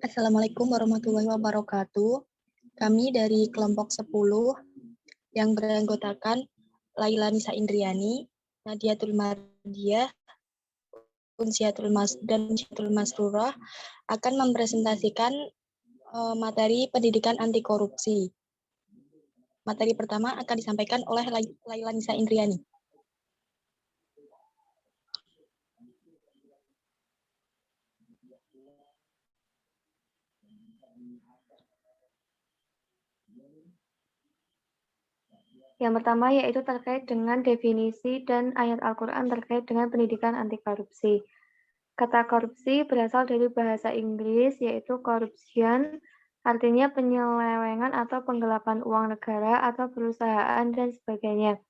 Assalamualaikum warahmatullahi wabarakatuh. Kami dari kelompok 10 yang beranggotakan Laila Nisa Indriani, Nadiatul Mardiah, dan Unsiatul Masrurah akan mempresentasikan materi pendidikan anti korupsi. Materi pertama akan disampaikan oleh Laila Nisa Indriani. Yang pertama yaitu terkait dengan definisi dan ayat Al-Quran terkait dengan pendidikan anti korupsi. Kata korupsi berasal dari bahasa Inggris yaitu corruption, artinya penyelewengan atau penggelapan uang negara atau perusahaan dan sebagainya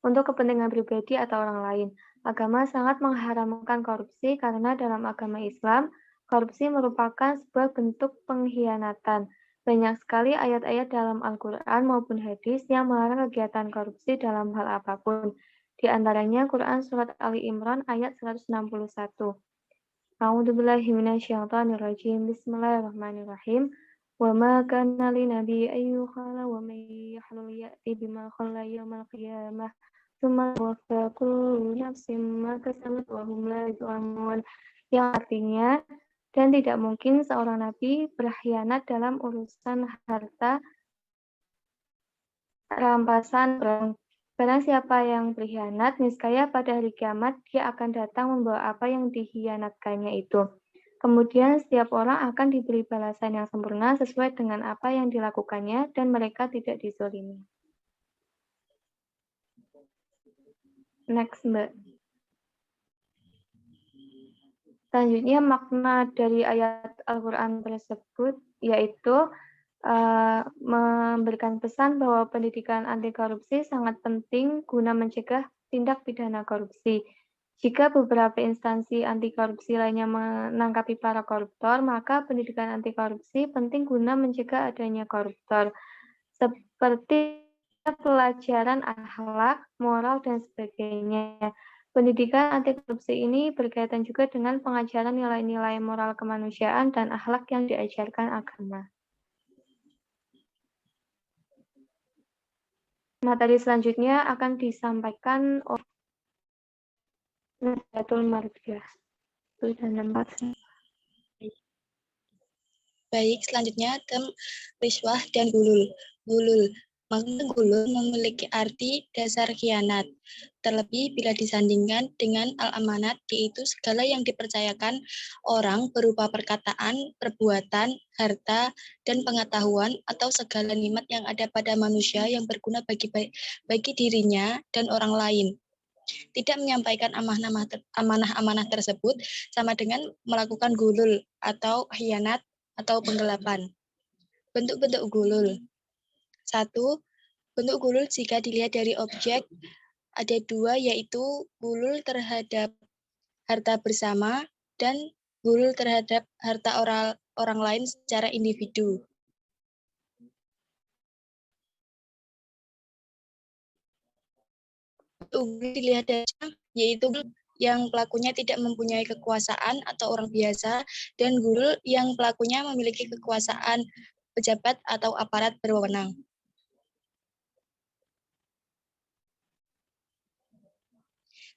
untuk kepentingan pribadi atau orang lain. Agama sangat mengharamkan korupsi karena dalam agama Islam, korupsi merupakan sebuah bentuk pengkhianatan. Banyak sekali ayat-ayat dalam Al-Quran maupun hadis yang melarang kegiatan korupsi dalam hal apapun. Di antaranya Quran Surat Ali Imran ayat 161. A'udzubillahi minasyaitonirrajim. Bismillahirrahmanirrahim. Wa ma kana linabiyyin an yukhala wa may yahlul ya'ti bima khalla yaumal qiyamah. Tsumma tuwaffa kullu nafsin ma kasabat wa hum la yuzlamun. Yang artinya, dan tidak mungkin seorang nabi berkhianat dalam urusan harta rampasan perang. Barang siapa yang berkhianat, niscaya pada hari kiamat dia akan datang membawa apa yang dikhianatkannya itu. Kemudian setiap orang akan diberi balasan yang sempurna sesuai dengan apa yang dilakukannya dan mereka tidak dizolimi. Next, Mbak. Selanjutnya makna dari ayat Al-Quran tersebut yaitu memberikan pesan bahwa pendidikan anti korupsi sangat penting guna mencegah tindak pidana korupsi. Jika beberapa instansi anti korupsi lainnya menangkapi para koruptor, maka pendidikan anti korupsi penting guna mencegah adanya koruptor, seperti pelajaran akhlak, moral, dan sebagainya. Pendidikan anti korupsi ini berkaitan juga dengan pengajaran nilai-nilai moral kemanusiaan dan akhlak yang diajarkan agama. Materi selanjutnya akan disampaikan oleh Nadiatul Mardiah. Baik, selanjutnya riswah dan gulul. Makna gulul memiliki arti dasar khianat, terlebih bila disandingkan dengan al-amanat, yaitu segala yang dipercayakan orang berupa perkataan, perbuatan, harta, dan pengetahuan, atau segala nikmat yang ada pada manusia yang berguna bagi dirinya dan orang lain. Tidak menyampaikan amanah-amanah tersebut sama dengan melakukan gulul atau khianat atau penggelapan. Bentuk-bentuk gulul. 1. Bentuk gulul jika dilihat dari objek ada 2, yaitu gulul terhadap harta bersama dan gulul terhadap harta orang lain secara individu. Gulul dilihat dari yaitu yang pelakunya tidak mempunyai kekuasaan atau orang biasa, dan gulul yang pelakunya memiliki kekuasaan pejabat atau aparat berwenang.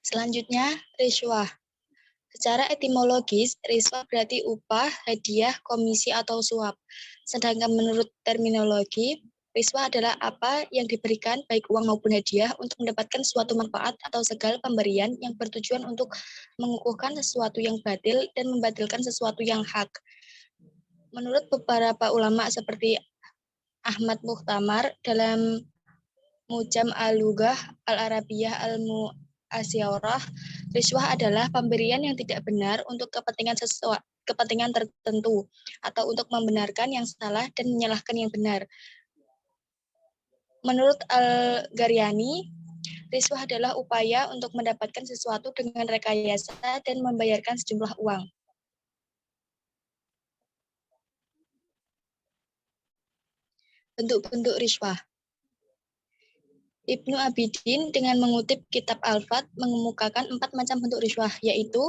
Selanjutnya, riswah. Secara etimologis, riswah berarti upah, hadiah, komisi, atau suap. Sedangkan menurut terminologi, riswah adalah apa yang diberikan baik uang maupun hadiah untuk mendapatkan suatu manfaat atau segala pemberian yang bertujuan untuk mengukuhkan sesuatu yang batil dan membatilkan sesuatu yang hak. Menurut beberapa ulama seperti Ahmad Muhtamar dalam Mujam al-Lughah al-Arabiyah al-Mu'asyarah, riswah adalah pemberian yang tidak benar untuk kepentingan tertentu atau untuk membenarkan yang salah dan menyalahkan yang benar. Menurut Al-Gharyani, riswah adalah upaya untuk mendapatkan sesuatu dengan rekayasa dan membayarkan sejumlah uang. Bentuk-bentuk riswah. Ibnu Abidin dengan mengutip kitab Al-Fat mengemukakan 4 macam bentuk riswah, yaitu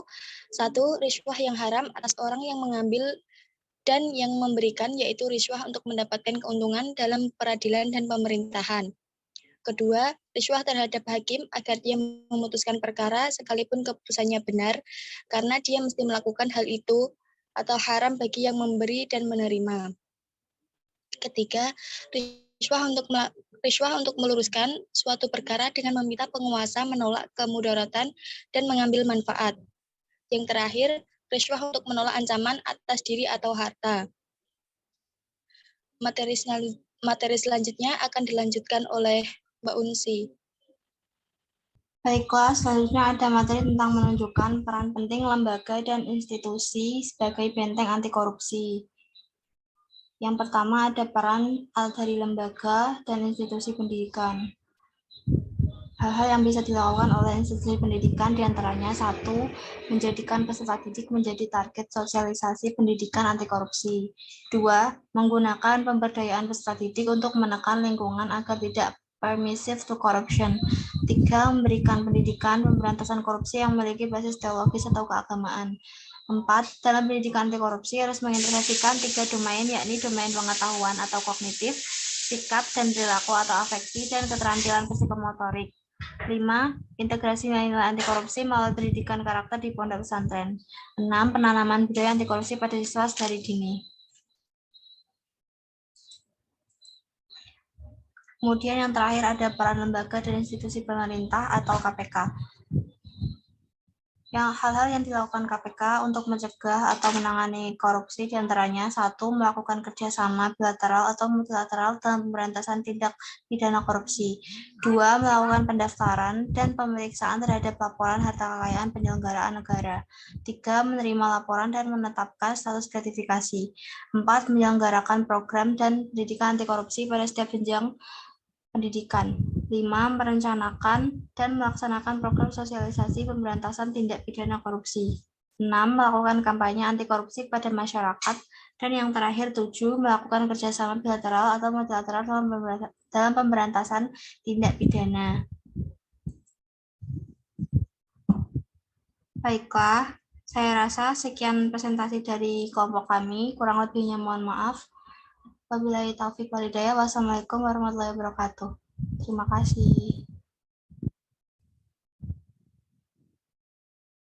1. Riswah yang haram atas orang yang mengambil dan yang memberikan yaitu riswah untuk mendapatkan keuntungan dalam peradilan dan pemerintahan. Kedua, riswah terhadap hakim agar dia memutuskan perkara sekalipun keputusannya benar, karena dia mesti melakukan hal itu atau haram bagi yang memberi dan menerima. Ketiga, riswah untuk meluruskan suatu perkara dengan meminta penguasa menolak kemudaratan dan mengambil manfaat. Yang terakhir, riswah untuk menolak ancaman atas diri atau harta. Materi selanjutnya akan dilanjutkan oleh Mbak Unsi. Baiklah, selanjutnya ada materi tentang menunjukkan peran penting lembaga dan institusi sebagai benteng anti korupsi. Yang pertama ada peran dari lembaga dan institusi pendidikan. Hal-hal yang bisa dilakukan oleh institusi pendidikan diantaranya 1. Menjadikan peserta didik menjadi target sosialisasi pendidikan anti korupsi. 2. Menggunakan pemberdayaan peserta didik untuk menekan lingkungan agar tidak permissive to corruption. 3. Memberikan pendidikan pemberantasan korupsi yang memiliki basis teologis atau keagamaan. 4. Dalam pendidikan anti korupsi harus mengintegrasikan 3 domain, yakni domain pengetahuan atau kognitif, sikap dan perilaku atau afeksi, dan keterampilan psikomotorik. 5. Integrasi nilai-nilai anti korupsi melalui pendidikan karakter di pondok pesantren. 6. Penanaman budaya anti korupsi pada siswa dari dini. Kemudian yang terakhir ada peran lembaga dan institusi pemerintah atau KPK. Hal-hal yang dilakukan KPK untuk mencegah atau menangani korupsi diantaranya 1. Melakukan kerjasama bilateral atau multilateral dalam pemberantasan tindak pidana korupsi. 2. Melakukan pendaftaran dan pemeriksaan terhadap laporan harta kekayaan penyelenggaraan negara. 3. Menerima laporan dan menetapkan status gratifikasi. 4. Menyelenggarakan program dan pendidikan anti korupsi pada setiap jenjang pendidikan. 5. Merencanakan dan melaksanakan program sosialisasi pemberantasan tindak pidana korupsi. 6. Melakukan kampanye anti korupsi pada masyarakat. Dan yang terakhir 7. Melakukan kerjasama bilateral atau multilateral dalam pemberantasan tindak pidana. Baiklah, saya rasa sekian presentasi dari kelompok kami. Kurang lebihnya mohon maaf. Wabillahi taufiq wal hidayah. Wassalamualaikum warahmatullahi wabarakatuh. Terima kasih.